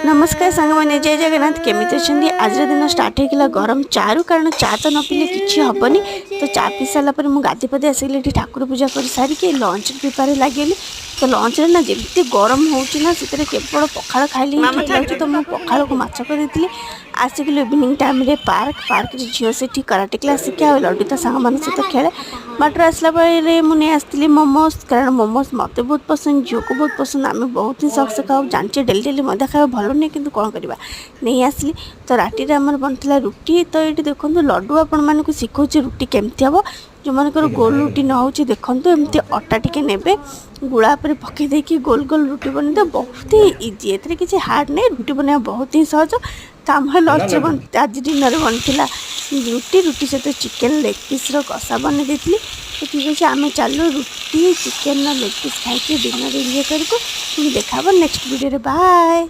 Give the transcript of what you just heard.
नमस्कार सांग मैंने जय जगन्नाथ केमी अच्छा आज दिन स्टार्ट होगा गरम चारू कारण चा तो न पीले कि हेनी तो चा पी सारापर मुझे गाधी पाधे आसिक ठाकुर पूजा कर सारिक लंच प्रिपेयर लगे तो लंच रे ना जमी गरम होना से केवल पखाड़ खाइले तो मुझे पखाड़ को माछ कर आसिक इवनिंग टाइम रे पार्क झील से कराटे क्लास शिखे लड्डू तो सांग मान सहित खेले बाटर आसला मुझे आसती मोमोज कारण मोमोज मत बहुत पसंद झील को बहुत पसंद आम बहुत ही शौक से खाऊ जानचे डेली डेली मैदा खावा भल नहीं कि कौन करवा नहीं आसली तो राति आम बनता रुटी तो ये देखो लड्डू आपण मानक शिखा रुटी केमती हम जो मानकर गोल रुटी न हो देखो एमती अटा टिके ने गुड़ा पर पकई देकी गोल गोल रुटी बन बहुत ही इजी ए किसी हार्ड नहीं रुटी बनवा बहुत ही सहज तो आम लंच आज डिनर बनता रुटी सहित चिकेन लेग पीस कषा बन देती तो ठीक अच्छे आम चलो रुटी चिकेन लेग पीस खाई डिनर ये करके देखा नेक्स्ट वीडियो बाय।